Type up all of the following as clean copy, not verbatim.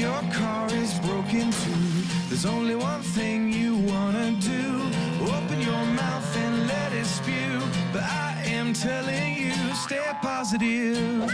your car is broken too, there's only one thing you wanna do. Open your mouth and let it spew. But I am telling you, stay positive.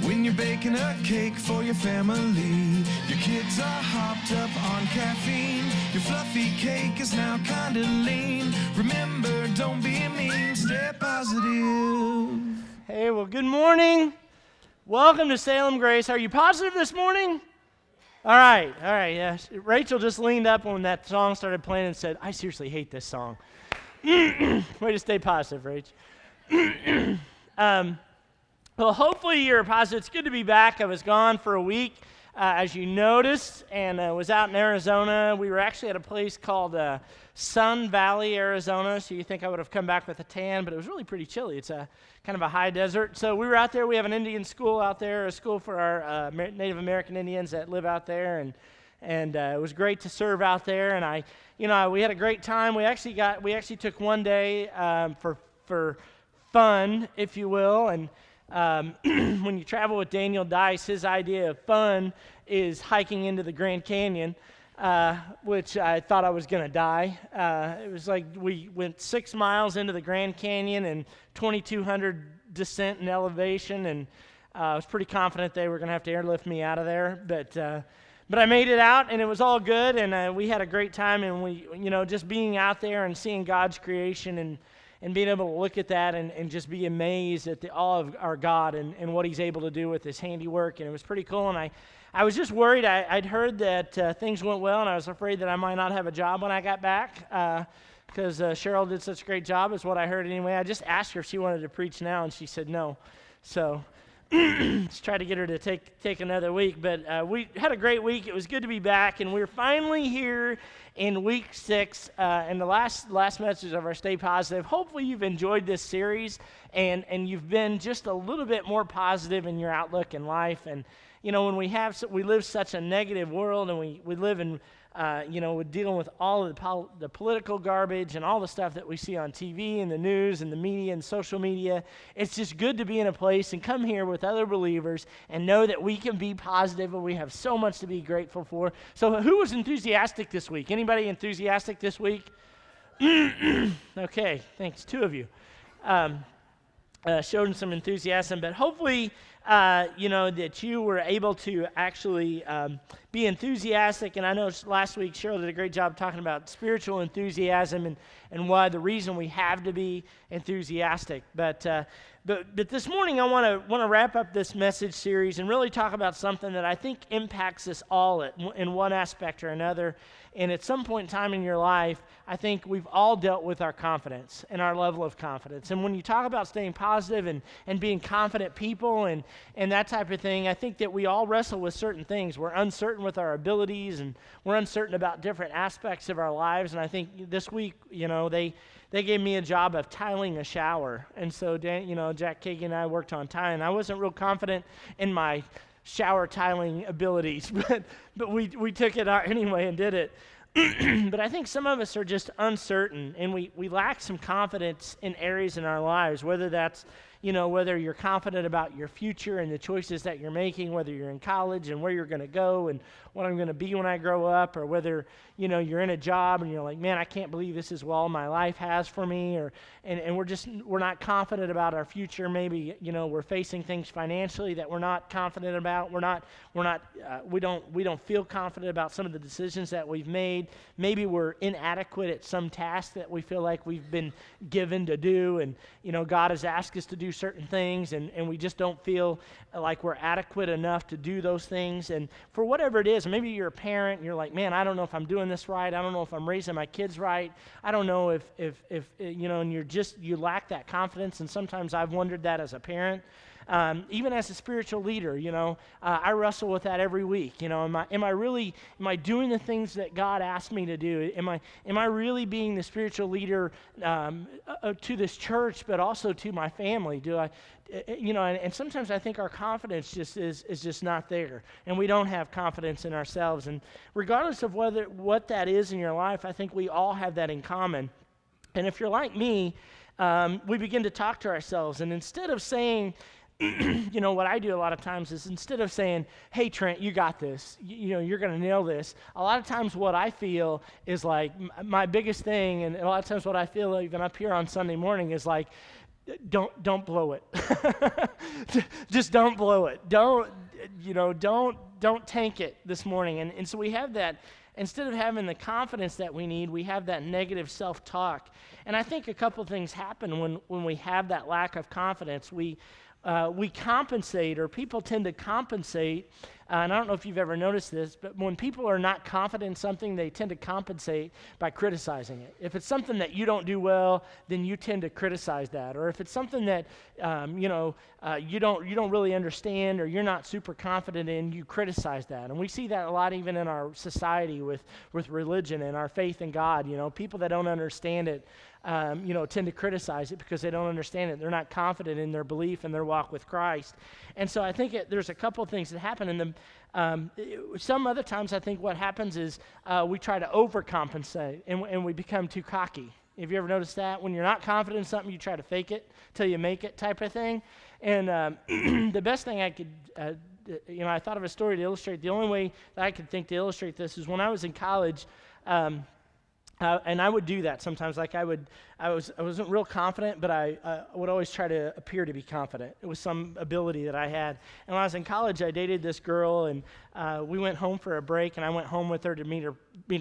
When you're baking a cake for your family, your kids are hopped up on caffeine. Your fluffy cake is now kinda lean. Remember, don't be mean, stay positive. Hey, well, good morning. Welcome to Salem Grace. Are you positive this morning? All right, yes. Rachel just leaned up when that song started playing and said, I seriously hate this song. Way to stay positive, Rach. Well, hopefully you're positive. It's good to be back. I was gone for a week, as you noticed, and was out in Arizona. We were actually at a place called Sun Valley, Arizona, so you think I would have come back with a tan, but it was really pretty chilly. It's a kind of a high desert. So we were out there. We have an Indian school out there, a school for our Native American Indians that live out there, and it was great to serve out there. And we had a great time. We actually took one day for fun, if you will, and when you travel with Daniel Dice, his idea of fun is hiking into the Grand Canyon, which I thought I was going to die. It was like we went 6 miles into the Grand Canyon and 2,200 descent and elevation, and I was pretty confident they were going to have to airlift me out of there, but I made it out, and it was all good, and we had a great time, and we, just being out there and seeing God's creation and being able to look at that and just be amazed at the awe of our God and what he's able to do with his handiwork. And it was pretty cool. And I was just worried. I'd heard that things went well, and I was afraid that I might not have a job when I got back because Cheryl did such a great job, is what I heard anyway. I just asked her if she wanted to preach now, and she said no. So let's try to get her to take another week. But we had a great week. It was good to be back, and we're finally here in week 6, and the last message of our Stay Positive. Hopefully you've enjoyed this series, and you've been just a little bit more positive in your outlook in life. And when we live such a negative world, and we live in we're dealing with all of the political garbage and all the stuff that we see on TV and the news and the media and social media. It's just good to be in a place and come here with other believers and know that we can be positive, and we have so much to be grateful for. So who was enthusiastic this week? Anybody enthusiastic this week? Okay, thanks. 2 of you showed some enthusiasm, but hopefully that you were able to actually be enthusiastic. And I know last week Cheryl did a great job talking about spiritual enthusiasm and why the reason we have to be enthusiastic. But this morning I want to wrap up this message series and really talk about something that I think impacts us all in one aspect or another. And at some point in time in your life, I think we've all dealt with our confidence and our level of confidence. And when you talk about staying positive and being confident people and that type of thing, I think that we all wrestle with certain things. We're uncertain with our abilities, and we're uncertain about different aspects of our lives. And I think this week, they gave me a job of tiling a shower. And so, Jack Kagan and I worked on tiling. I wasn't real confident in my shower tiling abilities, but we took it out anyway and did it. But I think some of us are just uncertain, and we lack some confidence in areas in our lives, whether that's, whether you're confident about your future and the choices that you're making, whether you're in college and where you're going to go and what I'm going to be when I grow up, or whether, you're in a job and you're like, man, I can't believe this is all my life has for me, and we're not confident about our future. Maybe, we're facing things financially that we're not confident about. We don't feel confident about some of the decisions that we've made. Maybe we're inadequate at some task that we feel like we've been given to do, and, God has asked us to do certain things, and we just don't feel like we're adequate enough to do those things. And for whatever it is, maybe you're a parent and you're like, man, I don't know if I'm doing this right. I don't know if I'm raising my kids right. I don't know if and you lack that confidence. And sometimes I've wondered that as a parent. Even as a spiritual leader, I wrestle with that every week. Am I doing the things that God asked me to do? Am I really being the spiritual leader to this church, but also to my family? And sometimes I think our confidence is just not there, and we don't have confidence in ourselves. And regardless of what that is in your life, I think we all have that in common. And if you're like me, we begin to talk to ourselves, and instead of saying, What I do a lot of times is instead of saying, hey, Trent, you got this, you're going to nail this, a lot of times what I feel is like my biggest thing, and a lot of times what I feel even up here on Sunday morning is like, don't blow it. Just don't blow it. Don't tank it this morning. And so we have that. Instead of having the confidence that we need, we have that negative self-talk. And I think a couple things happen when we have that lack of confidence. We compensate, or people tend to compensate, and I don't know if you've ever noticed this, but when people are not confident in something, they tend to compensate by criticizing it. If it's something that you don't do well, then you tend to criticize that. Or if it's something that you don't really understand, or you're not super confident in, you criticize that. And we see that a lot even in our society with religion and our faith in God. People that don't understand it, tend to criticize it because they don't understand it. They're not confident in their belief and their walk with Christ. And so I think there's a couple of things that happen in them. Some other times I think what happens is we try to overcompensate and we become too cocky. Have you ever noticed that? When you're not confident in something, you try to fake it till you make it type of thing. And the best thing I could, I thought of a story to illustrate. The only way that I could think to illustrate this is when I was in college, and I would do that sometimes. Like I wasn't real confident, but I would always try to appear to be confident. It was some ability that I had. And when I was in college, I dated this girl, and we went home for a break, and I went home with her to meet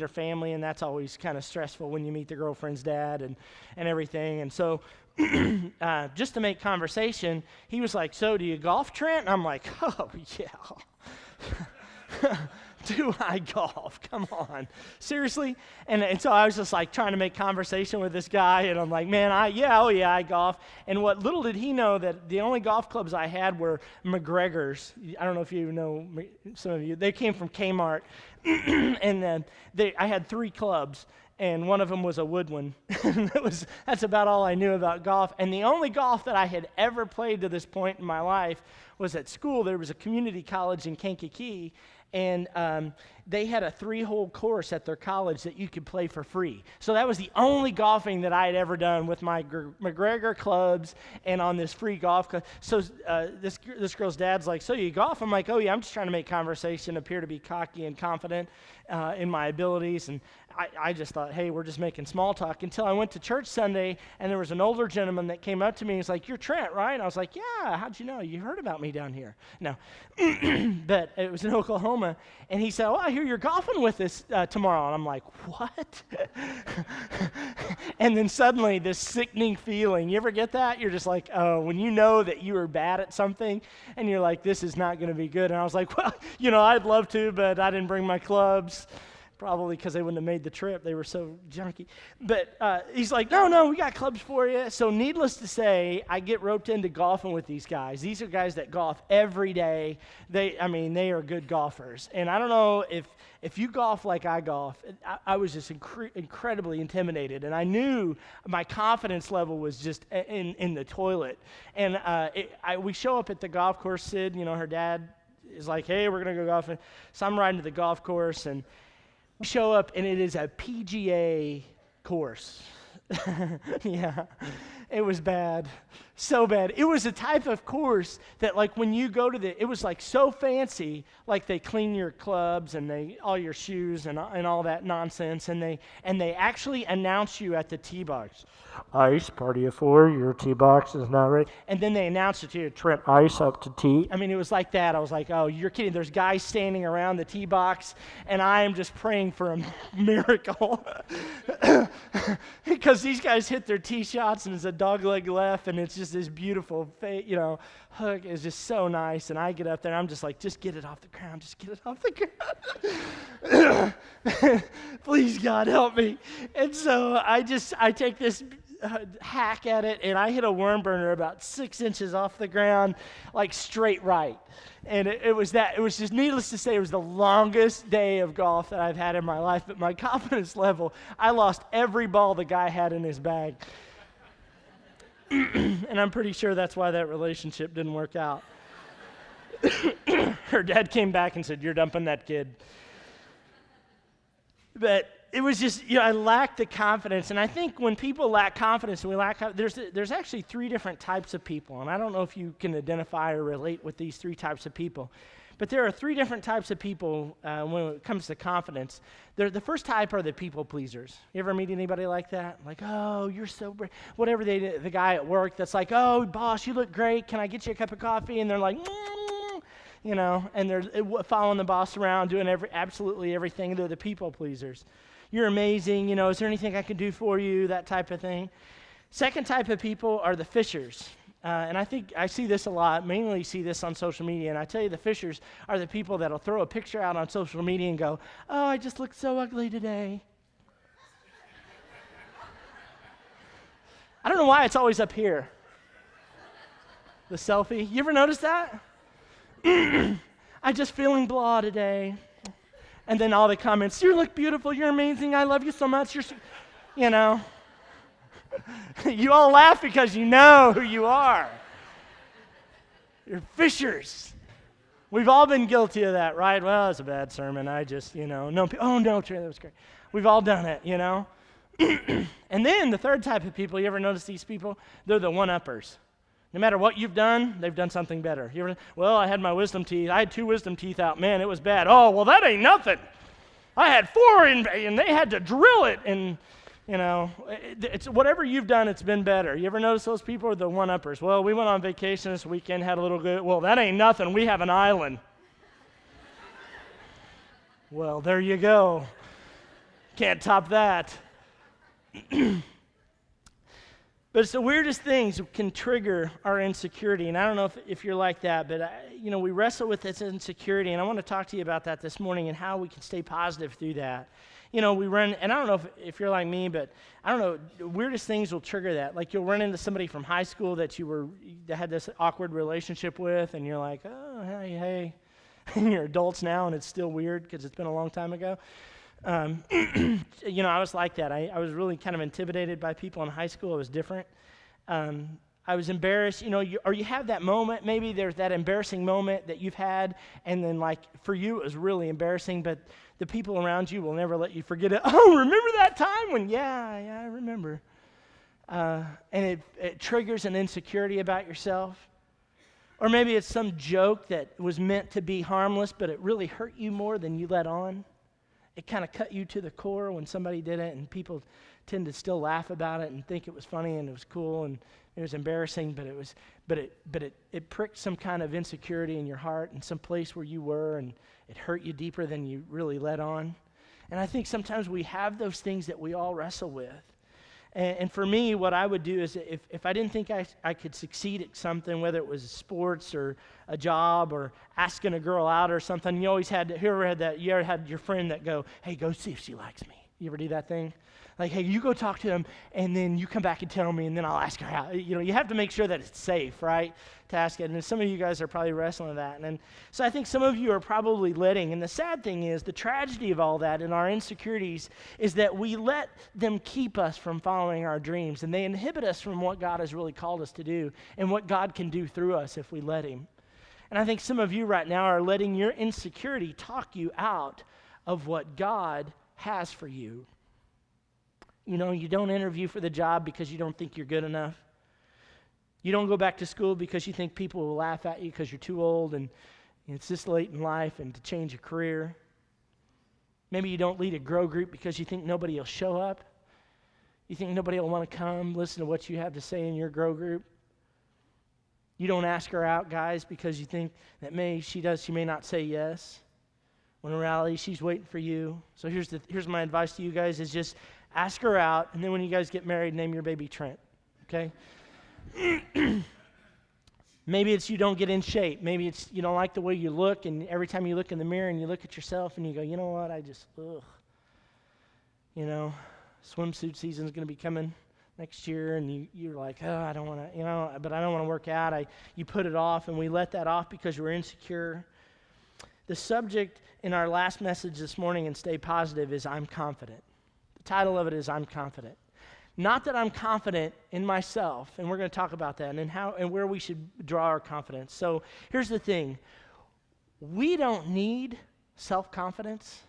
her family, and that's always kind of stressful when you meet the girlfriend's dad and everything. And so just to make conversation, he was like, "So do you golf, Trent?" And I'm like, "Oh, yeah." Do I golf? Come on. Seriously? And so I was just like trying to make conversation with this guy, and I'm like, man, I golf. And what little did he know that the only golf clubs I had were McGregor's. I don't know if you know, some of you. They came from Kmart, and I had 3 clubs, and one of them was a wood one. That's about all I knew about golf. And the only golf that I had ever played to this point in my life was at school. There was a community college in Kankakee, and they had a 3-hole course at their college that you could play for free. So that was the only golfing that I had ever done with my McGregor clubs and on this free golf club. So this girl's dad's like, "So you golf?" I'm like, "Oh yeah, I'm just trying to make conversation, appear to be cocky and confident in my abilities." And I just thought, hey, we're just making small talk, until I went to church Sunday, and there was an older gentleman that came up to me and was like, "You're Trent, right?" And I was like, "Yeah, how'd you know? You heard about me down here." No, but it was in Oklahoma. And he said, "Oh, I hear you're golfing with us tomorrow." And I'm like, "What?" And then suddenly this sickening feeling, you ever get that? You're just like, oh, when you know that you are bad at something, and you're like, this is not going to be good. And I was like, well, I'd love to, but I didn't bring my clubs. Probably because they wouldn't have made the trip. They were so junky. But he's like, no, we got clubs for you. So needless to say, I get roped into golfing with these guys. These are guys that golf every day. They are good golfers. And I don't know if you golf like I golf, I was just incredibly intimidated. And I knew my confidence level was just in the toilet. And we show up at the golf course. Sid, her dad is like, "Hey, we're going to go golfing." So I'm riding to the golf course, and we show up, and it is a PGA course. Yeah, it was bad. So bad. It was a type of course that, like, when you go to it was like so fancy, like they clean your clubs and all your shoes and all that nonsense, and they actually announce you at the tee box, "Ice, party of 4, your tee box is now ready." And then they announce it to you, "Trent, ice up to tee." I mean, it was like that. I was like, oh, you're kidding. There's guys standing around the tee box, and I am just praying for a miracle. Because these guys hit their tee shots, and it's a dogleg left, and it's just this beautiful, hook is just so nice. And I get up there, and I'm just like, just get it off the ground. Just get it off the ground. Please, God, help me. And so I take this hack at it, and I hit a worm burner about 6 inches off the ground, like straight right. And it was just needless to say, it was the longest day of golf that I've had in my life. But my confidence level, I lost every ball the guy had in his bag. And I'm pretty sure that's why that relationship didn't work out. Her dad came back and said, "You're dumping that kid." But it was just, I lacked the confidence. And I think when people lack confidence, and there's actually three different types of people. And I don't know if you can identify or relate with these three types of people. But there are three different types of people when it comes to confidence. The first type are the people pleasers. You ever meet anybody like that? Like, oh, you're so brave. Whatever the guy at work that's like, oh, boss, you look great. Can I get you a cup of coffee? And they're like, and they're following the boss around, doing absolutely everything. They're the people pleasers. You're amazing. Is there anything I can do for you? That type of thing. Second type of people are the fishers. And I think I see this a lot, mainly see this on social media. And I tell you, the fishers are the people that'll throw a picture out on social media and go, oh, I just looked so ugly today. I don't know why it's always up here. The selfie. You ever notice that? I just feeling blah today. And then all the comments, you look beautiful, you're amazing, I love you so much, You all laugh because you know who you are. You're fishers. We've all been guilty of that, right? Well, it's a bad sermon. I just, no. Oh, no, Trent, that was great. We've all done it, And then the third type of people, you ever notice these people? They're the one-uppers. No matter what you've done, they've done something better. Well, I had my wisdom teeth. I had 2 wisdom teeth out. Man, it was bad. Oh, well, that ain't nothing. I had 4 and they had to drill it. And, it's whatever you've done, it's been better. You ever notice those people are the one-uppers? Well, we went on vacation this weekend, had a little good. Well, that ain't nothing. We have an island. Well, there you go. Can't top that. But it's the weirdest things that can trigger our insecurity. And I don't know if you're like that, but, we wrestle with this insecurity. And I want to talk to you about that this morning and how we can stay positive through that. We run, and I don't know if you're like me, but I don't know, the weirdest things will trigger that. Like you'll run into somebody from high school that that had this awkward relationship with, and you're like, oh, hey. And you're adults now, and it's still weird because it's been a long time ago. I was like that. I was really kind of intimidated by people in high school. It was different. I was embarrassed, or you have that moment, maybe there's that embarrassing moment that you've had, and then like for you it was really embarrassing, but the people around you will never let you forget it. Oh, remember that time when, yeah, I remember. And it triggers an insecurity about yourself. Or maybe it's some joke that was meant to be harmless, but it really hurt you more than you let on. It kind of cut you to the core when somebody did it, and people tend to still laugh about it and think it was funny and it was cool and it was embarrassing, but it pricked some kind of insecurity in your heart and some place where you were, and it hurt you deeper than you really let on. And I think sometimes we have those things that we all wrestle with. And for me, what I would do is if I didn't think I could succeed at something, whether it was sports or a job or asking a girl out or something, you always had, you ever had your friend that go, hey, go see if she likes me. You ever do that thing? Like, hey, you go talk to him, and then you come back and tell me, and then I'll ask her out. You have to make sure that it's safe, right, to ask it. And some of you guys are probably wrestling with that. And so I think some of you are probably letting. And the sad thing is, the tragedy of all that and our insecurities is that we let them keep us from following our dreams, and they inhibit us from what God has really called us to do and what God can do through us if we let him. And I think some of you right now are letting your insecurity talk you out of what God has for you. You don't interview for the job because you don't think you're good enough. You don't go back to school because you think people will laugh at you because you're too old and it's this late in life and to change a career. Maybe you don't lead a grow group because you think nobody will show up. You think nobody will want to come listen to what you have to say in your grow group. You don't ask her out, guys, because you think that she may not say yes. When in reality, she's waiting for you. So here's my advice to you guys is just ask her out, and then when you guys get married, name your baby Trent, okay? Maybe it's you don't get in shape. Maybe it's you don't like the way you look, and every time you look in the mirror and you look at yourself and you go, you know what, swimsuit season's going to be coming next year, and you're like, oh, I don't want to, but I don't want to work out. You put it off, and we let that off because we're insecure. The subject in our last message this morning in Stay Positive is I'm confident. The title of it is I'm confident. Not that I'm confident in myself, and we're going to talk about that and how and where we should draw our confidence. So here's the thing. We don't need self-confidence.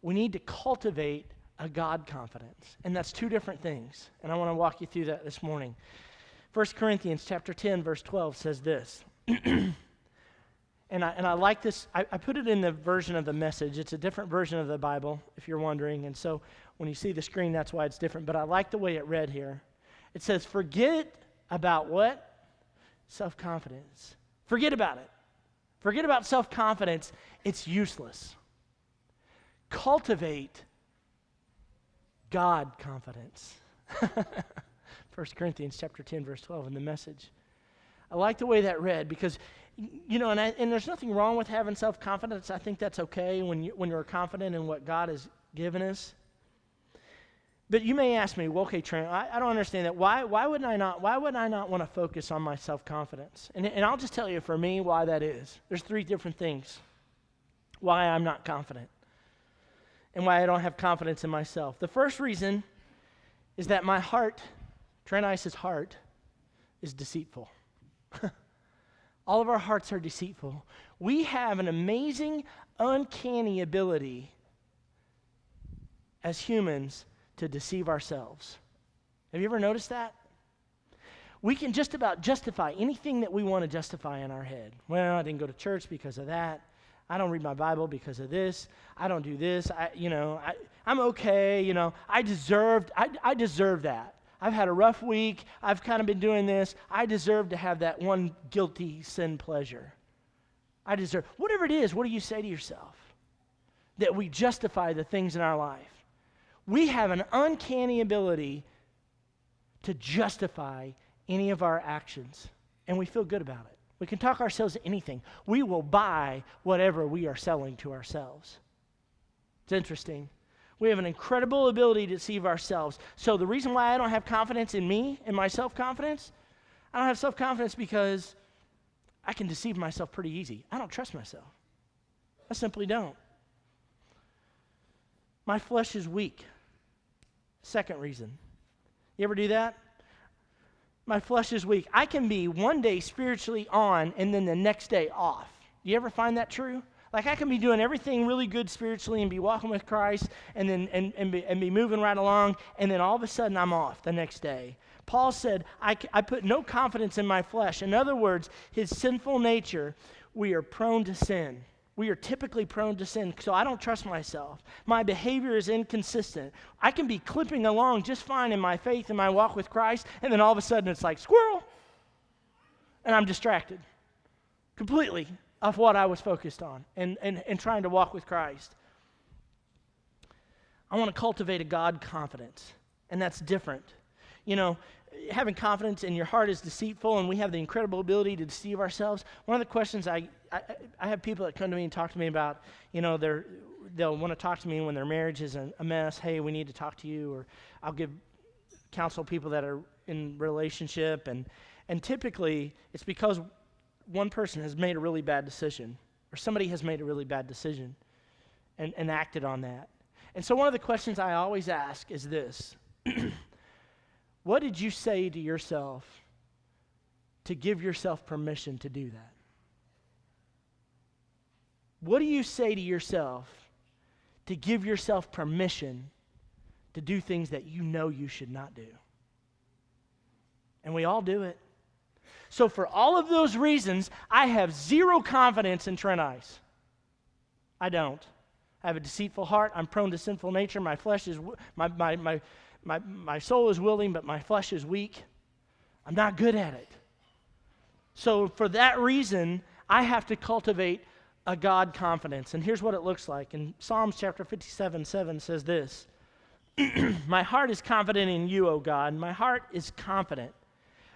we need to cultivate a God confidence. And that's two different things. And I want to walk you through that this morning. 1 Corinthians chapter 10, verse 12 says this. And I like this. I put it in the version of the Message. It's a different version of the Bible, if you're wondering. And so when you see the screen, that's why it's different. But I like the way it read here. It says, forget about what? Self-confidence. Forget about it. Forget about self-confidence. It's useless. Cultivate God confidence. 1 Corinthians chapter 10, verse 12 in the Message. I like the way that read because, and there's nothing wrong with having self-confidence. I think that's okay when you're confident in what God has given us. But you may ask me, well, okay, Trent, I don't understand that. Why would I not want to focus on my self-confidence? And I'll just tell you for me why that is. There's three different things why I'm not confident and why I don't have confidence in myself. The first reason is that my heart, Trent Ice's heart, is deceitful. All of our hearts are deceitful. We have an amazing, uncanny ability as humans to deceive ourselves. Have you ever noticed that? We can just about justify anything that we want to justify in our head. Well, I didn't go to church because of that. I don't read my Bible because of this. I don't do this. I'm okay. I deserve that. I've had a rough week. I've kind of been doing this. I deserve to have that one guilty sin pleasure. I deserve, whatever it is, what do you say to yourself? That we justify the things in our life. We have an uncanny ability to justify any of our actions, and we feel good about it. We can talk ourselves to anything. We will buy whatever we are selling to ourselves. It's interesting. We have an incredible ability to deceive ourselves. So the reason why I don't have confidence in me and my self-confidence, I don't have self-confidence because I can deceive myself pretty easy. I don't trust myself. I simply don't. My flesh is weak. Second reason. You ever do that? My flesh is weak. I can be one day spiritually on and then the next day off. You ever find that true? Like I can be doing everything really good spiritually and be walking with Christ and then and be moving right along, and then all of a sudden I'm off the next day. Paul said, I put no confidence in my flesh. In other words, his sinful nature, we are prone to sin. We are typically prone to sin, so I don't trust myself. My behavior is inconsistent. I can be clipping along just fine in my faith and my walk with Christ, and then all of a sudden it's like, squirrel, and I'm distracted completely of what I was focused on and trying to walk with Christ. I want to cultivate a God confidence, and that's different. Having confidence in your heart is deceitful, and we have the incredible ability to deceive ourselves. One of the questions I have people that come to me and talk to me about, they'll want to talk to me when their marriage is a mess. Hey, we need to talk to you, or I'll counsel people that are in relationship, and typically it's because one person has made a really bad decision, or somebody has made a really bad decision and acted on that. And so one of the questions I always ask is this. What did you say to yourself to give yourself permission to do that? What do you say to yourself to give yourself permission to do things that you know you should not do? And we all do it. So for all of those reasons, I have zero confidence in Trent Ice. I don't. I have a deceitful heart. I'm prone to sinful nature. My flesh is my soul is willing, but my flesh is weak. I'm not good at it. So for that reason, I have to cultivate a God confidence. And here's what it looks like. In Psalms chapter 57:7 says this. My heart is confident in you, O God. My heart is confident.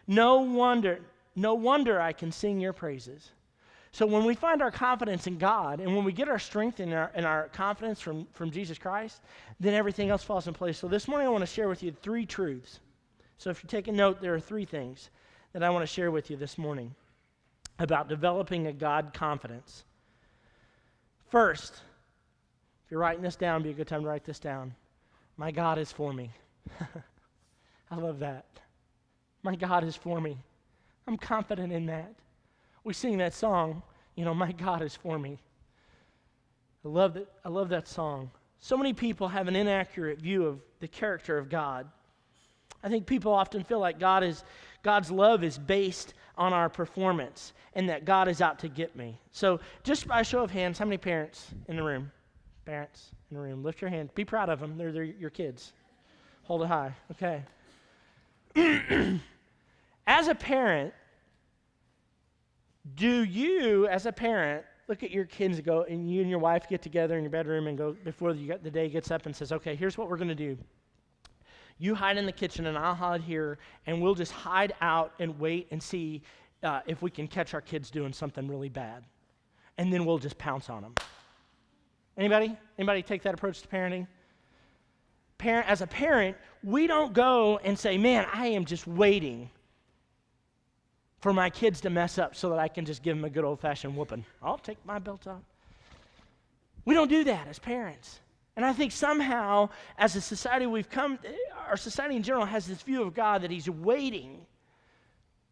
No wonder I can sing your praises. So when we find our confidence in God, and when we get our strength and our confidence from Jesus Christ, then everything else falls in place. So this morning I want to share with you 3 truths. So if you're taking note, there are 3 things that I want to share with you this morning about developing a God confidence. First, if you're writing this down, it'd be a good time to write this down. My God is for me. I love that. My God is for me. I'm confident in that. We sing that song, my God is for me. I love that song. so many people have an inaccurate view of the character of God. I think people often feel like God's love is based on our performance and that God is out to get me. So just by a show of hands, how many parents in the room? Parents in the room, lift your hand. Be proud of them. They're your kids. Hold it high. Okay. As a parent, do you, as a parent, look at your kids and go, and you and your wife get together in your bedroom and go, before the day gets up and says, okay, here's what we're going to do. You hide in the kitchen and I'll hide here, and we'll just hide out and wait and see if we can catch our kids doing something really bad. And then we'll just pounce on them. Anybody? Anybody take that approach to parenting? As a parent, we don't go and say, man, I am just waiting for my kids to mess up so that I can just give them a good old-fashioned whooping. I'll take my belt off. We don't do that as parents. And I think somehow, as a society, our society in general has this view of God that he's waiting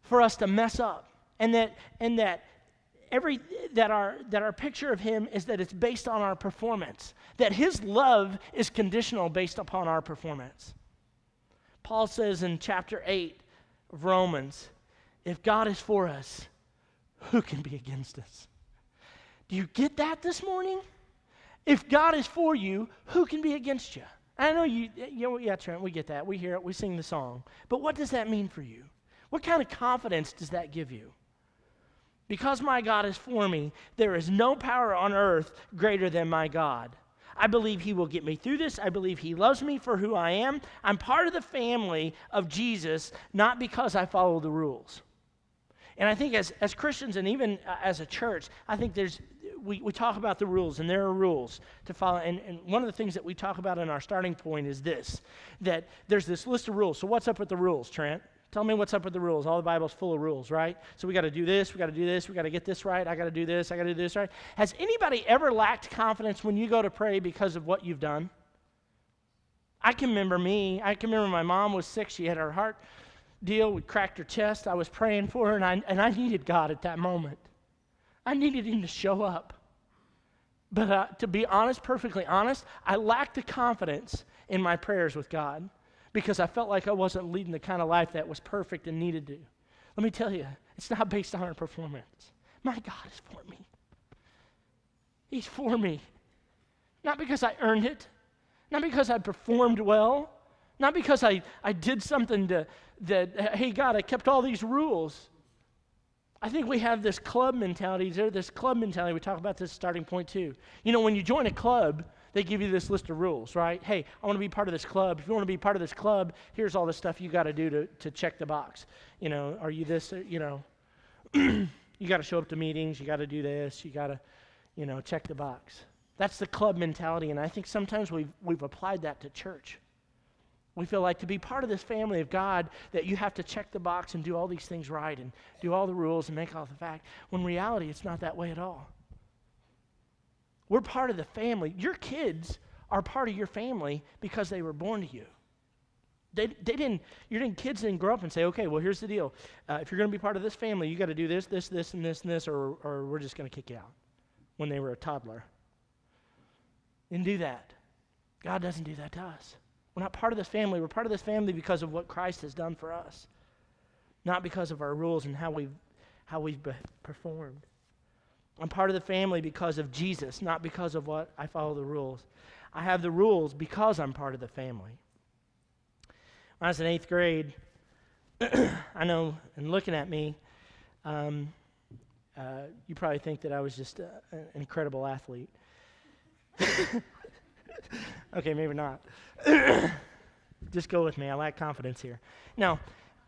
for us to mess up. And that our picture of him is that it's based on our performance. That his love is conditional based upon our performance. Paul says in chapter 8 of Romans, if God is for us, who can be against us? Do you get that this morning? If God is for you, who can be against you? I know yeah, Trent, we get that. We hear it, we sing the song. But what does that mean for you? What kind of confidence does that give you? Because my God is for me, there is no power on earth greater than my God. I believe he will get me through this. I believe he loves me for who I am. I'm part of the family of Jesus, not because I follow the rules. And I think as Christians and even as a church, I think we talk about the rules, and there are rules to follow. And one of the things that we talk about in our starting point is this, that there's this list of rules. So what's up with the rules, Trent? Tell me what's up with the rules. All the Bible's full of rules, right? So we got to do this, we got to do this, we got to get this right, I got to do this, I got to do this right. Has anybody ever lacked confidence when you go to pray because of what you've done? I can remember my mom was sick. She had her heart deal. We cracked her chest. I was praying for her, and I needed God at that moment. I needed him to show up. But to be honest, perfectly honest, I lacked the confidence in my prayers with God because I felt like I wasn't leading the kind of life that was perfect and needed to. Let me tell you, it's not based on our performance. My God is for me. He's for me. Not because I earned it, not because I performed well, not because I did something hey, God, I kept all these rules. I think we have this club mentality. We talk about this starting point too. You know, when you join a club, they give you this list of rules, right? Hey, I want to be part of this club. If you want to be part of this club, here's all the stuff you got to do to check the box. You know, are you this, you know, you got to show up to meetings, you got to do this, you got to, you know, check the box. That's the club mentality, and I think sometimes we've applied that to church. We feel like to be part of this family of God that you have to check the box and do all these things right and do all the rules and make all the fact. When in reality, it's not that way at all. We're part of the family. Your kids are part of your family because they were born to you. Your kids didn't grow up and say, okay, well, here's the deal. If you're going to be part of this family, you got to do this, this, this, and this, and this, or we're just going to kick you out when they were a toddler. Didn't do that. God doesn't do that to us. We're not part of this family. We're part of this family because of what Christ has done for us, not because of our rules and how we've performed. I'm part of the family because of Jesus, not because of what I follow the rules. I have the rules because I'm part of the family. When I was in 8th grade, I know, and looking at me, you probably think that I was just an incredible athlete. Okay, maybe not. Just go with me. I lack confidence here. No,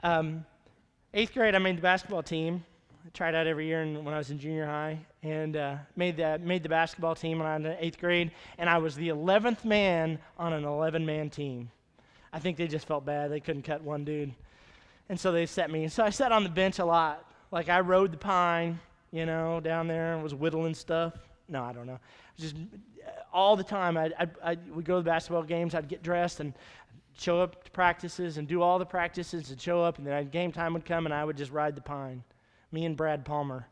8th grade, I made the basketball team. I tried out every year when I was in junior high, and made the basketball team when I was in 8th grade, and I was the 11th man on an 11-man team. I think they just felt bad. They couldn't cut one dude, and so they set me. So I sat on the bench a lot. Like I rode the pine, you know, down there and was whittling stuff. No, I don't know. Just all the time, we'd go to the basketball games. I'd get dressed and show up to practices and do all the practices and show up, and then game time would come, and I would just ride the pine, me and Brad Palmer,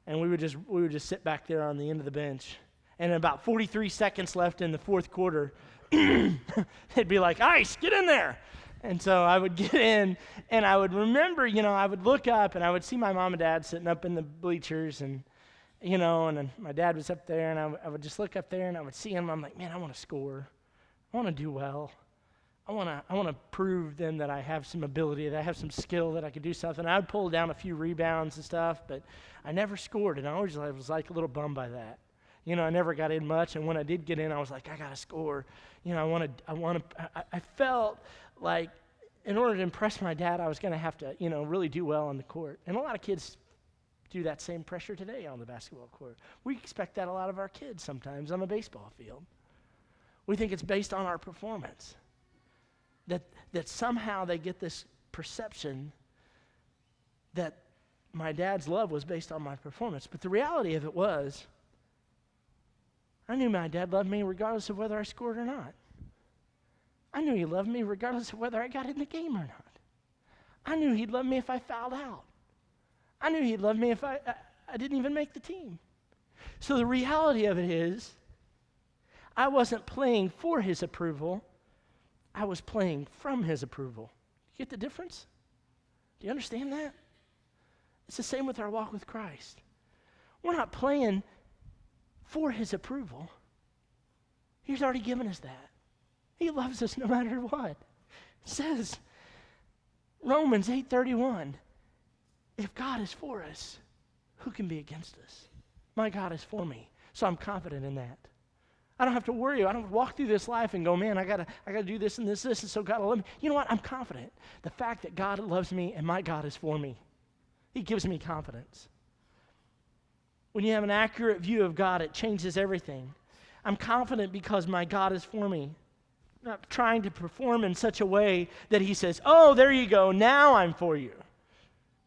and we would just sit back there on the end of the bench, And about 43 seconds left in the fourth quarter, they'd be like, "Ice, get in there." And so I would get in, and I would remember, I would look up, and I would see my mom and dad sitting up in the bleachers, and then my dad was up there, and I would just look up there, and I would see him. I'm like, man, I want to score. I want to do well. I want to prove them that I have some ability, that I have some skill, that I could do something. I would pull down a few rebounds and stuff, but I never scored, and I was like a little bummed by that. I never got in much, and when I did get in, I was like, I got to score. I felt like in order to impress my dad, I was going to have to, really do well on the court. And a lot of kids do that same pressure today on the basketball court. We expect that a lot of our kids sometimes on the baseball field. We think it's based on our performance. That somehow they get this perception that my dad's love was based on my performance. But the reality of it was, I knew my dad loved me regardless of whether I scored or not. I knew he loved me regardless of whether I got in the game or not. I knew he'd love me if I fouled out. I knew he'd love me if I didn't even make the team. So the reality of it is, I wasn't playing for his approval. I was playing from his approval. You get the difference? Do you understand that? It's the same with our walk with Christ. We're not playing for his approval. He's already given us that. He loves us no matter what. It says, Romans 8:31, if God is for us, who can be against us? My God is for me, so I'm confident in that. I don't have to worry. I don't walk through this life and go, man, I gotta do this and this, and so God will love me. You know what? I'm confident. The fact that God loves me and my God is for me, he gives me confidence. When you have an accurate view of God, it changes everything. I'm confident because my God is for me. I'm not trying to perform in such a way that he says, oh, there you go, now I'm for you.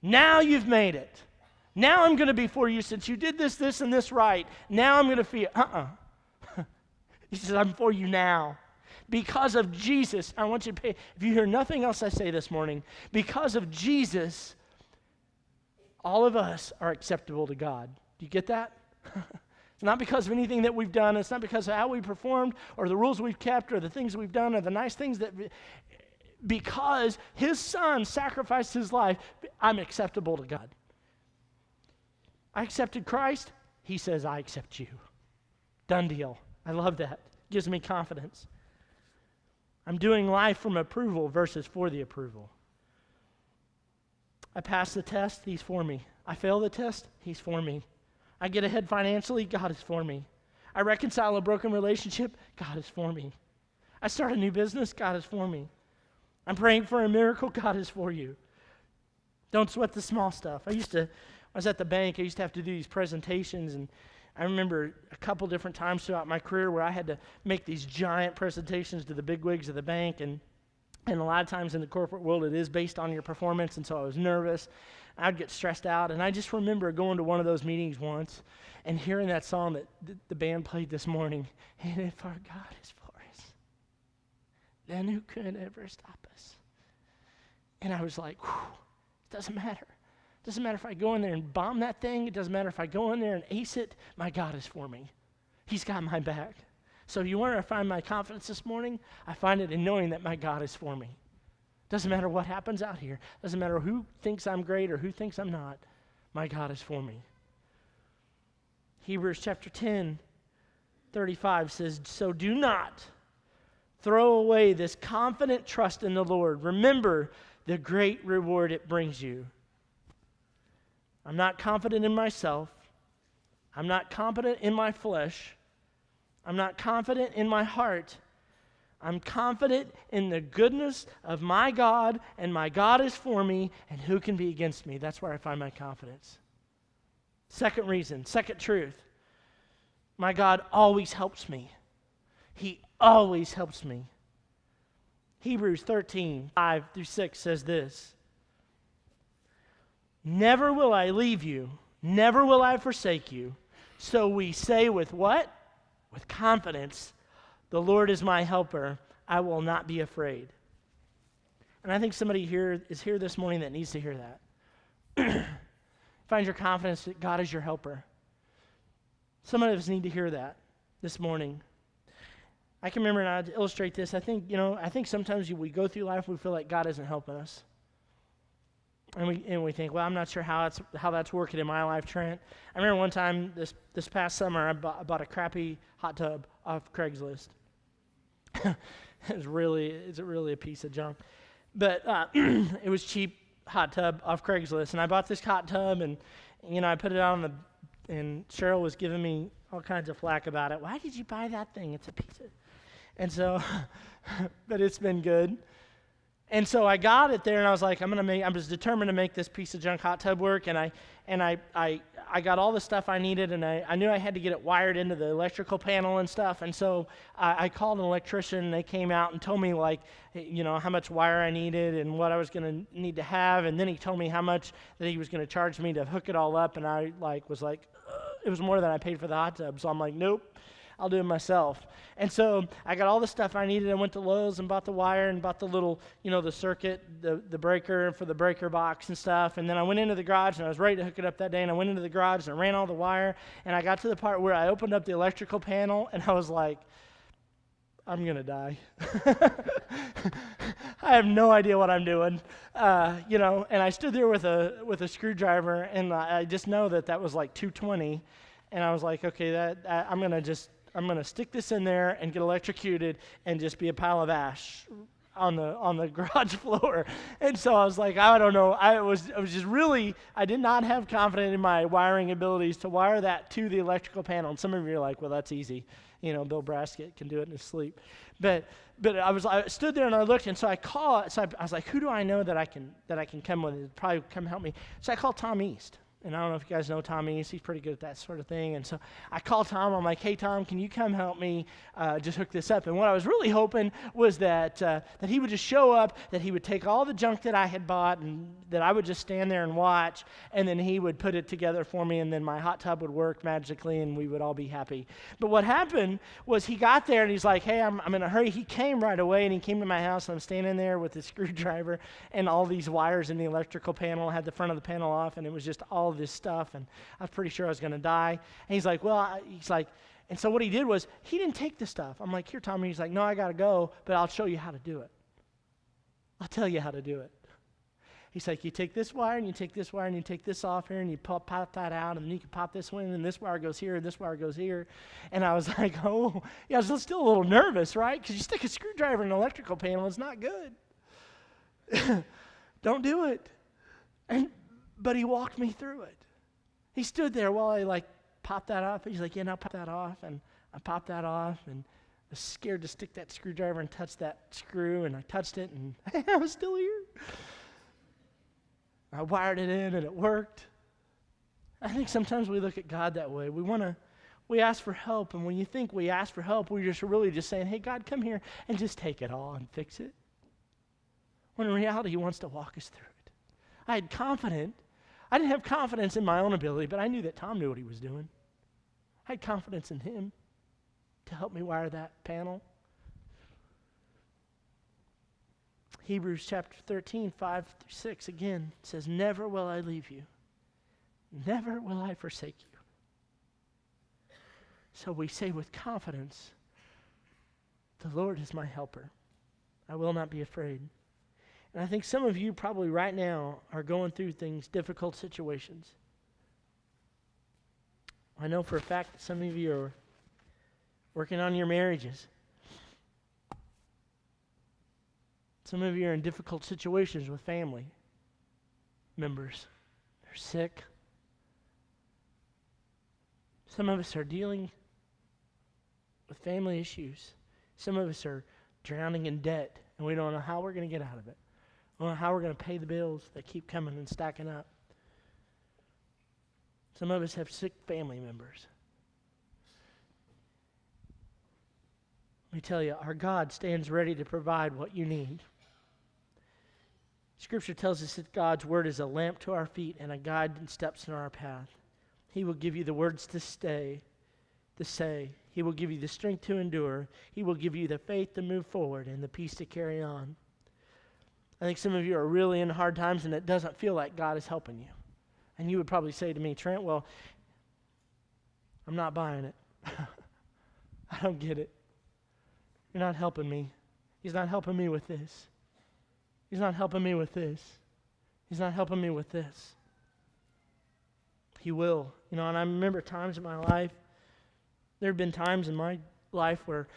Now you've made it. Now I'm going to be for you since you did this, this, and this right. Now I'm going to feel, He says, I'm for you now. Because of Jesus, I want you to pay, if you hear nothing else I say this morning, because of Jesus, all of us are acceptable to God. Do you get that? It's not because of anything that we've done. It's not because of how we performed or the rules we've kept or the things we've done or the nice things that, because his son sacrificed his life, I'm acceptable to God. I accepted Christ. He says, I accept you. Done deal. I love that. Gives me confidence. I'm doing life from approval versus for the approval. I pass the test, he's for me. I fail the test, he's for me. I get ahead financially, God is for me. I reconcile a broken relationship, God is for me. I start a new business, God is for me. I'm praying for a miracle, God is for you. Don't sweat the small stuff. I was at the bank, I used to have to do these presentations, and I remember a couple different times throughout my career where I had to make these giant presentations to the bigwigs of the bank, and a lot of times in the corporate world it is based on your performance, and so I was nervous. I'd get stressed out, and I just remember going to one of those meetings once and hearing that song that the band played this morning, and if our God is for us, then who could ever stop us? And I was like, whew, it doesn't matter. It doesn't matter if I go in there and bomb that thing. It doesn't matter if I go in there and ace it. My God is for me. He's got my back. So you want to find my confidence this morning? I find it in knowing that my God is for me. Doesn't matter what happens out here. Doesn't matter who thinks I'm great or who thinks I'm not. My God is for me. Hebrews chapter 10:35 says, so do not throw away this confident trust in the Lord. Remember the great reward it brings you. I'm not confident in myself. I'm not confident in my flesh. I'm not confident in my heart. I'm confident in the goodness of my God, and my God is for me, and who can be against me? That's where I find my confidence. Second reason, second truth. My God always helps me. He always helps me. Hebrews 13:5-6 says this. Never will I leave you, never will I forsake you. So we say with what? With confidence, the Lord is my helper, I will not be afraid. And I think somebody here is here this morning that needs to hear that. Find your confidence that God is your helper. Some of us need to hear that. this morning. I can remember, and I'll illustrate this. I think sometimes we go through life, we feel like God isn't helping us. And we think, well, I'm not sure how that's working in my life, Trent. I remember one time this past summer, I bought a crappy hot tub off Craigslist. It's really a piece of junk. But it was cheap hot tub off Craigslist. And I bought this hot tub, and I put it on and Cheryl was giving me all kinds of flack about it. Why did you buy that thing? It's a piece of... And so, but it's been good. And so I got it there, and I was like, I was determined to make this piece of junk hot tub work, and I got all the stuff I needed, and I knew I had to get it wired into the electrical panel and stuff, and so I called an electrician, and they came out and told me, like, how much wire I needed and what I was going to need to have, and then he told me how much that he was going to charge me to hook it all up, and I was like, it was more than I paid for the hot tub, so I'm like, nope. I'll do it myself. And so I got all the stuff I needed. I went to Lowe's and bought the wire and bought the little, the circuit, the breaker for the breaker box and stuff. And then I went into the garage, and I was ready to hook it up that day. And I went into the garage and I ran all the wire. And I got to the part where I opened up the electrical panel, and I was like, I'm going to die. I have no idea what I'm doing. And I stood there with a screwdriver, and I just know that was like 220. And I was like, okay, I'm going to stick this in there and get electrocuted and just be a pile of ash on the garage floor. And so I was like, I don't know. I was just really, I did not have confidence in my wiring abilities to wire that to the electrical panel. And some of you are like, well, that's easy. Bill Braskett can do it in his sleep. But I stood there and I looked, and so I was like, who do I know that I can come with? It'd probably come help me. So I called Tom East. And I don't know if you guys know Tom East. He's pretty good at that sort of thing. And so I called Tom. I'm like, hey, Tom, can you come help me just hook this up? And what I was really hoping was that he would just show up, that he would take all the junk that I had bought, and that I would just stand there and watch, and then he would put it together for me, and then my hot tub would work magically, and we would all be happy. But what happened was he got there, and he's like, hey, I'm in a hurry. He came right away, and he came to my house, and I'm standing there with the screwdriver and all these wires in the electrical panel. I had the front of the panel off, and it was just all this stuff, and I was pretty sure I was going to die. And he's like, and so what he did was, he didn't take the stuff. I'm like, here, Tommy. He's like, no, I got to go, but I'll show you how to do it. I'll tell you how to do it. He's like, you take this wire, and you take this wire, and you take this off here, and you pop that out, and then you can pop this one, and this wire goes here, and this wire goes here. And I was like, oh, yeah, I was still a little nervous, right? Because you stick a screwdriver in an electrical panel, it's not good. Don't do it. But he walked me through it. He stood there while I popped that off. He's like, yeah, now pop that off. And I popped that off, and I was scared to stick that screwdriver and touch that screw, and I touched it, and I was still here. I wired it in, and it worked. I think sometimes we look at God that way. We ask for help, and when you think we ask for help, we're just really just saying, hey, God, come here and just take it all and fix it. When in reality, he wants to walk us through it. I didn't have confidence in my own ability, but I knew that Tom knew what he was doing. I had confidence in him to help me wire that panel. Hebrews chapter 13, 5-6, again, says, never will I leave you. Never will I forsake you. So we say with confidence, the Lord is my helper. I will not be afraid. And I think some of you probably right now are going through things, difficult situations. I know for a fact that some of you are working on your marriages. Some of you are in difficult situations with family members. They're sick. Some of us are dealing with family issues. Some of us are drowning in debt, and we don't know how we're going to get out of it. We don't know how we're going to pay the bills that keep coming and stacking up. Some of us have sick family members. Let me tell you, our God stands ready to provide what you need. Scripture tells us that God's word is a lamp to our feet and a guide and steps in our path. He will give you the words to say. He will give you the strength to endure. He will give you the faith to move forward and the peace to carry on. I think some of you are really in hard times and it doesn't feel like God is helping you. And you would probably say to me, Trent, well, I'm not buying it. I don't get it. You're not helping me. He's not helping me with this. He's not helping me with this. He's not helping me with this. He will. And I remember times in my life, there have been times in my life where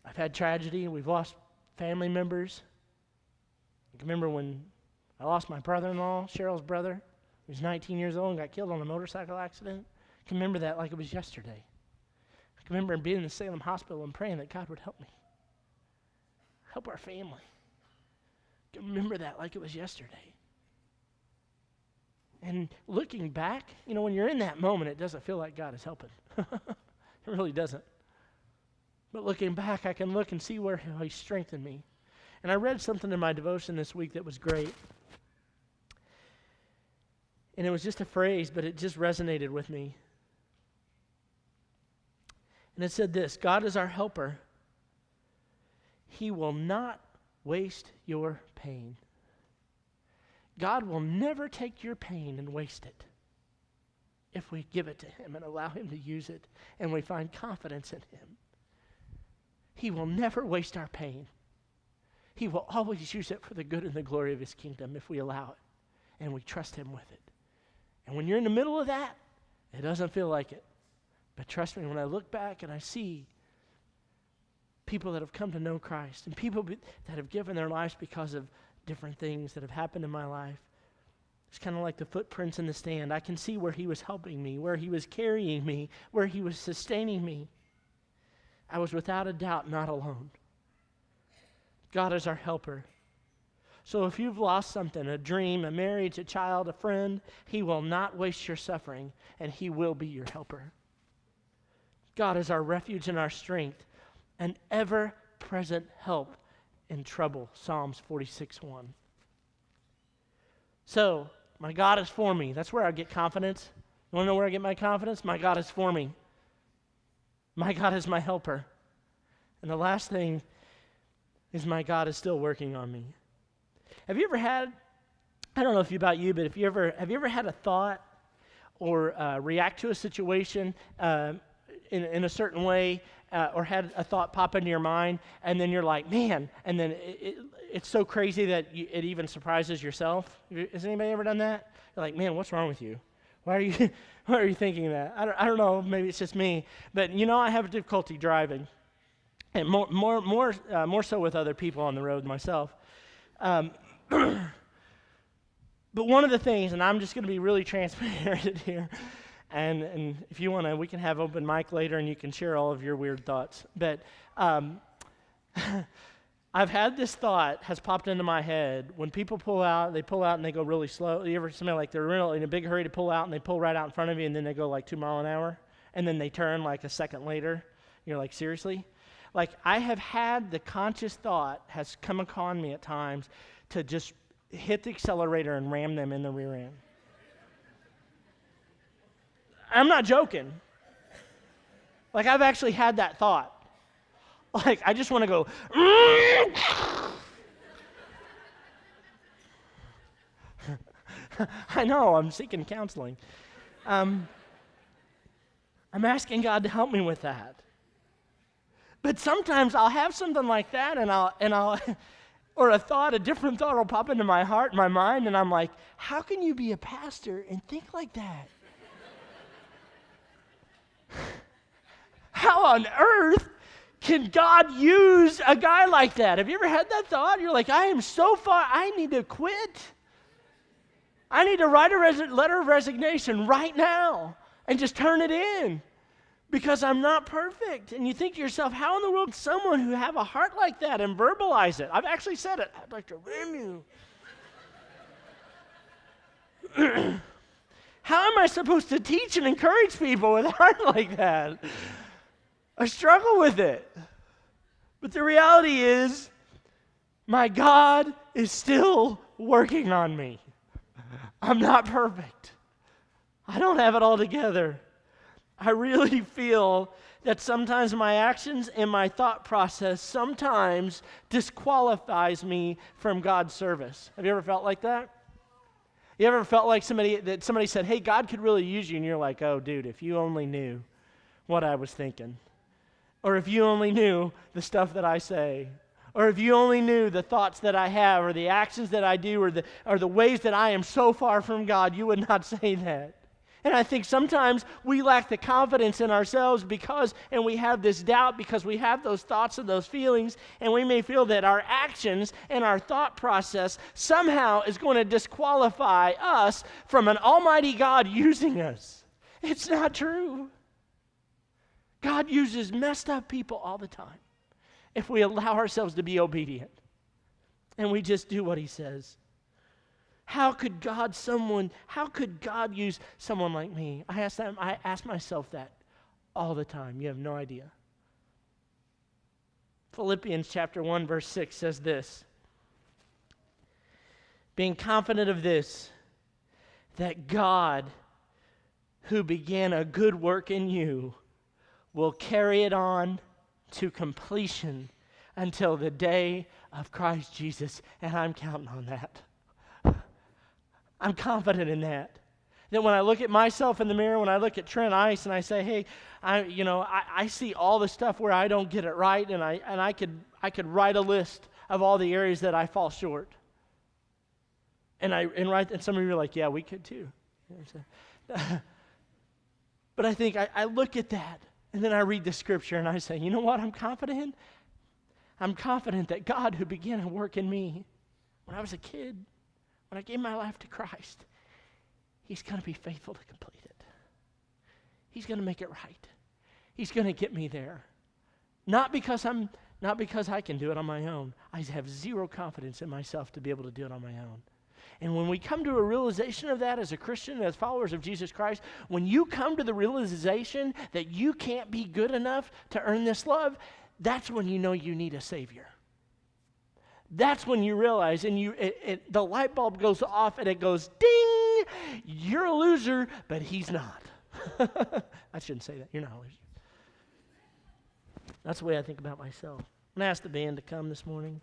I've had tragedy and we've lost family members. I can remember when I lost my brother-in-law, Cheryl's brother. He was 19 years old and got killed on a motorcycle accident. I can remember that like it was yesterday. I can remember being in the Salem hospital and praying that God would help me. Help our family. I can remember that like it was yesterday. And looking back, when you're in that moment, it doesn't feel like God is helping. It really doesn't. But looking back, I can look and see how He strengthened me. And I read something in my devotion this week that was great. And it was just a phrase, but it just resonated with me. And it said this: God is our helper. He will not waste your pain. God will never take your pain and waste it if we give it to Him and allow Him to use it and we find confidence in Him. He will never waste our pain. He will always use it for the good and the glory of His kingdom if we allow it and we trust Him with it. And when you're in the middle of that, it doesn't feel like it. But trust me, when I look back and I see people that have come to know Christ and people that have given their lives because of different things that have happened in my life, it's kind of like the footprints in the sand. I can see where He was helping me, where He was carrying me, where He was sustaining me. I was without a doubt not alone. God is our helper. So if you've lost something, a dream, a marriage, a child, a friend, He will not waste your suffering, and He will be your helper. God is our refuge and our strength, an ever-present help in trouble. Psalms 46:1. So, my God is for me. That's where I get confidence. You want to know where I get my confidence? My God is for me. My God is my helper. And the last thing is my God is still working on me. Have you ever had, I don't know if about you, but have you ever had a thought or react to a situation in a certain way, or had a thought pop into your mind, and then you're like, man, and then it's so crazy that it even surprises yourself? Has anybody ever done that? You're like, man, what's wrong with you? Why are you thinking that? I don't know, maybe it's just me, but I have difficulty driving, and more so with other people on the road myself. But one of the things, and I'm just going to be really transparent here, and if you want to, we can have open mic later and you can share all of your weird thoughts. But I've had this thought has popped into my head. When people pull out and they go really slow. You ever somebody like they're really in a big hurry to pull out and they pull right out in front of you and then they go like 2 miles an hour and then they turn like a second later? You're like, seriously? Like, I have had the conscious thought has come upon me at times to just hit the accelerator and ram them in the rear end. I'm not joking. Like, I've actually had that thought. Like, I just want to go, I know, I'm seeking counseling. I'm asking God to help me with that. But sometimes I'll have something like that and I'll or a different thought will pop into my heart, my mind, and I'm like, how can you be a pastor and think like that? How on earth can God use a guy like that? Have you ever had that thought? You're like, I am so far, I need to quit. I need to write a letter of resignation right now and just turn it in because I'm not perfect. And you think to yourself, how in the world can someone who have a heart like that and verbalize it? I've actually said it. I'd like to ram you. How am I supposed to teach and encourage people with a heart like that? I struggle with it. But the reality is, my God is still working on me. I'm not perfect. I don't have it all together. I really feel that sometimes my actions and my thought process sometimes disqualifies me from God's service. Have you ever felt like that? You ever felt like somebody said, hey, God could really use you, and you're like, oh, dude, if you only knew what I was thinking. Or if you only knew the stuff that I say. Or if you only knew the thoughts that I have, or the actions that I do, or the ways that I am so far from God, you would not say that. And I think sometimes we lack the confidence in ourselves and we have this doubt because we have those thoughts and those feelings, and we may feel that our actions and our thought process somehow is going to disqualify us from an almighty God using us. It's not true. God uses messed up people all the time if we allow ourselves to be obedient and we just do what he says. How could God use someone like me? I ask myself that all the time. You have no idea. Philippians chapter 1 verse 6 says this: being confident of this, that God, who began a good work in you, will carry it on to completion until the day of Christ Jesus. And I'm counting on that. I'm confident in that. That when I look at myself in the mirror, when I look at Trent Ice and I say, hey, I see all the stuff where I don't get it right, and I could write a list of all the areas that I fall short. And some of you are like, yeah, we could too. But I think I look at that, and then I read the scripture, and I say, you know what I'm confident in? I'm confident that God, who began a work in me when I was a kid, when I gave my life to Christ, he's going to be faithful to complete it. He's going to make it right. He's going to get me there. Not because I can do it on my own. I have zero confidence in myself to be able to do it on my own. And when we come to a realization of that as a Christian, as followers of Jesus Christ, when you come to the realization that you can't be good enough to earn this love, that's when you know you need a Savior. That's when you realize, and the light bulb goes off and it goes, ding, you're a loser, but he's not. I shouldn't say that. You're not a loser. That's the way I think about myself. I'm going to ask the band to come this morning.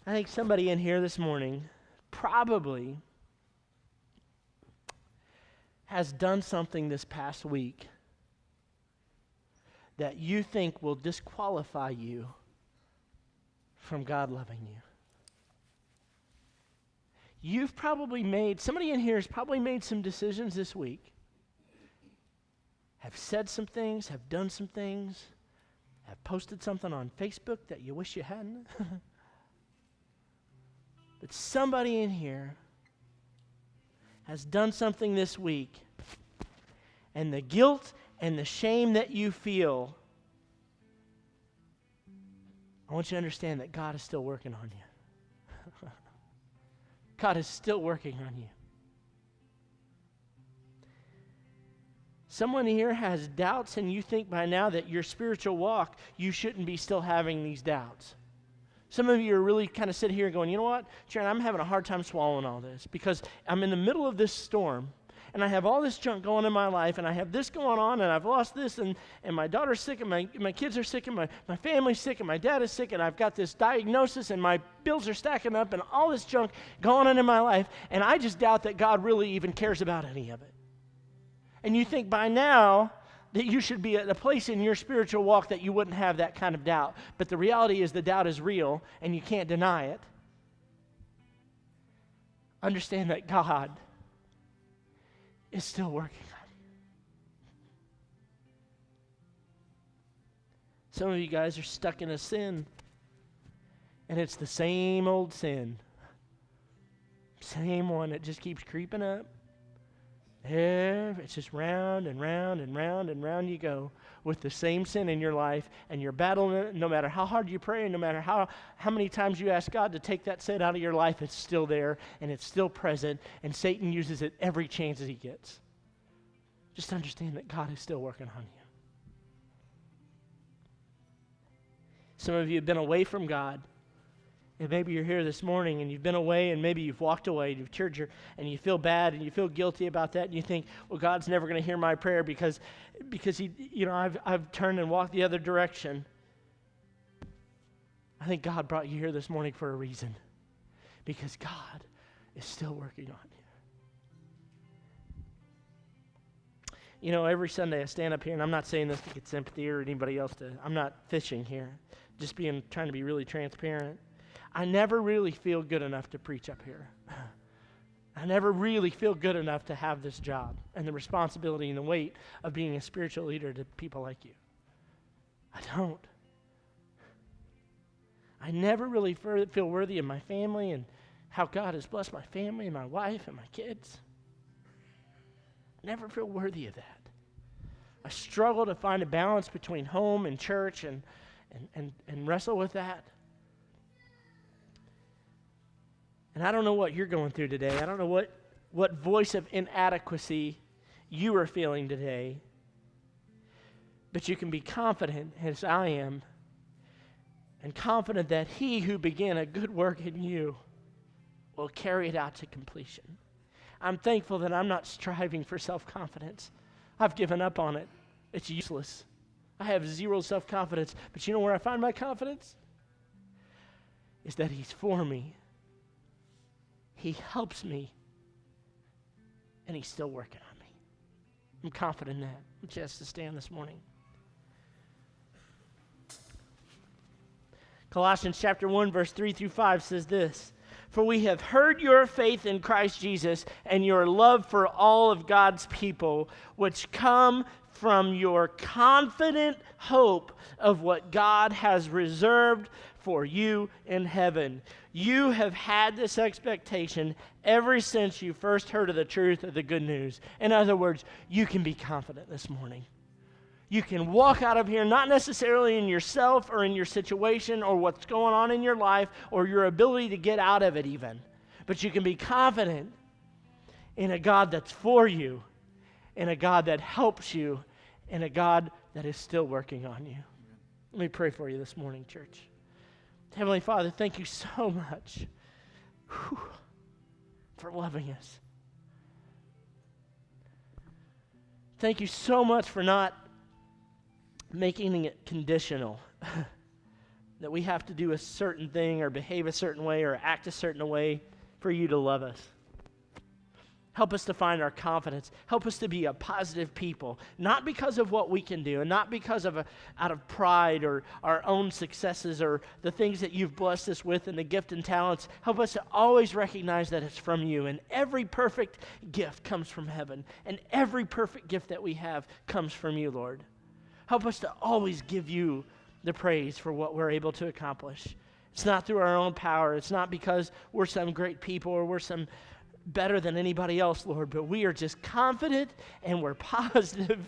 I think somebody in here this morning probably has done something this past week that you think will disqualify you from God loving you. Somebody in here has probably made some decisions this week, have said some things, have done some things, have posted something on Facebook that you wish you hadn't. But somebody in here has done something this week, and the guilt and the shame that you feel, I want you to understand that God is still working on you. God is still working on you. Someone here has doubts, and you think by now that your spiritual walk, you shouldn't be still having these doubts. Some of you are really kind of sitting here going, you know what, Trent, I'm having a hard time swallowing all this because I'm in the middle of this storm, and I have all this junk going in my life, and I have this going on, and I've lost this, and my daughter's sick, and my kids are sick, and my family's sick, and my dad is sick, and I've got this diagnosis, and my bills are stacking up, and all this junk going on in my life, and I just doubt that God really even cares about any of it. And you think by now that you should be at a place in your spiritual walk that you wouldn't have that kind of doubt. But the reality is the doubt is real, and you can't deny it. Understand that God is still working on you. Some of you guys are stuck in a sin, and it's the same old sin. Same one that just keeps creeping up. It's just round and round and round and round you go with the same sin in your life, and you're battling it. No matter how hard you pray, and no matter how many times you ask God to take that sin out of your life, it's still there, and it's still present, and Satan uses it every chance that he gets. Just understand that God is still working on you. Some of you have been away from God. And maybe you're here this morning and you've been away, and maybe you've walked away, you've and you feel bad and you feel guilty about that, and you think, well, God's never going to hear my prayer because he, I've turned and walked the other direction. I think God brought you here this morning for a reason, because God is still working on you. You know, every Sunday I stand up here, and I'm not saying this to get sympathy or anybody else to, I'm not fishing here, just trying to be really transparent. I never really feel good enough to preach up here. I never really feel good enough to have this job and the responsibility and the weight of being a spiritual leader to people like you. I don't. I never really feel worthy of my family and how God has blessed my family and my wife and my kids. I never feel worthy of that. I struggle to find a balance between home and church and wrestle with that. And I don't know what you're going through today. I don't know what voice of inadequacy you are feeling today. But you can be confident, as I am, and confident that He who began a good work in you will carry it out to completion. I'm thankful that I'm not striving for self-confidence. I've given up on it. It's useless. I have zero self-confidence. But you know where I find my confidence? Is that He's for me. He helps me. And He's still working on me. I'm confident in that. I'm just to stand this morning. Colossians chapter 1, verse 3 through 5 says this: For we have heard your faith in Christ Jesus and your love for all of God's people, which come from your confident hope of what God has reserved for you in heaven. You have had this expectation ever since you first heard of the truth of the good news. In other words, you can be confident this morning. You can walk out of here not necessarily in yourself or in your situation or what's going on in your life or your ability to get out of it even, but you can be confident in a God that's for you, in a God that helps you, in a God that is still working on you. Let me pray for you this morning, church. Heavenly Father, thank you so much for loving us. Thank you so much for not making it conditional, that we have to do a certain thing or behave a certain way or act a certain way for you to love us. Help us to find our confidence. Help us to be a positive people, not because of what we can do and not because of out of pride or our own successes or the things that you've blessed us with and the gift and talents. Help us to always recognize that it's from you, and every perfect gift comes from heaven, and every perfect gift that we have comes from you, Lord. Help us to always give you the praise for what we're able to accomplish. It's not through our own power. It's not because we're some great people or we're some better than anybody else, Lord, but we are just confident and we're positive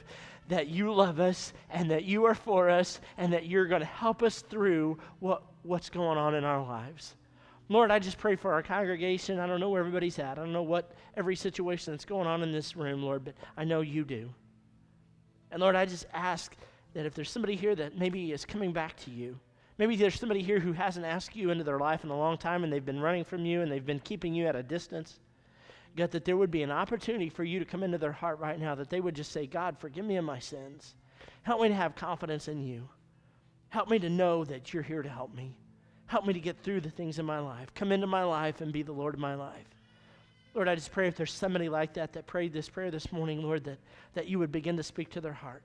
that you love us and that you are for us and that you're going to help us through what's going on in our lives. Lord, I just pray for our congregation. I don't know where everybody's at. I don't know what every situation that's going on in this room, Lord, but I know you do. And Lord, I just ask that if there's somebody here that maybe is coming back to you, maybe there's somebody here who hasn't asked you into their life in a long time and they've been running from you and they've been keeping you at a distance, God, that there would be an opportunity for you to come into their heart right now, that they would just say, God, forgive me of my sins. Help me to have confidence in you. Help me to know that you're here to help me. Help me to get through the things in my life. Come into my life and be the Lord of my life. Lord, I just pray if there's somebody like that prayed this prayer this morning, Lord, that you would begin to speak to their heart.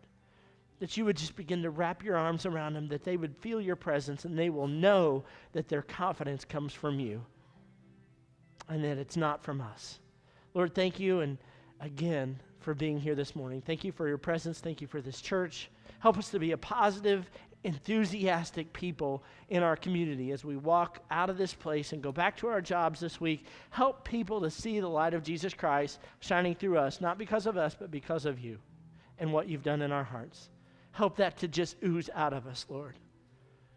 That you would just begin to wrap your arms around them, that they would feel your presence and they will know that their confidence comes from you and that it's not from us. Lord, thank you and again for being here this morning. Thank you for your presence. Thank you for this church. Help us to be a positive, enthusiastic people in our community as we walk out of this place and go back to our jobs this week. Help people to see the light of Jesus Christ shining through us, not because of us, but because of you and what you've done in our hearts. Help that to just ooze out of us, Lord.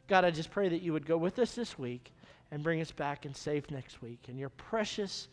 God, I just pray that you would go with us this week and bring us back and safe next week. In your precious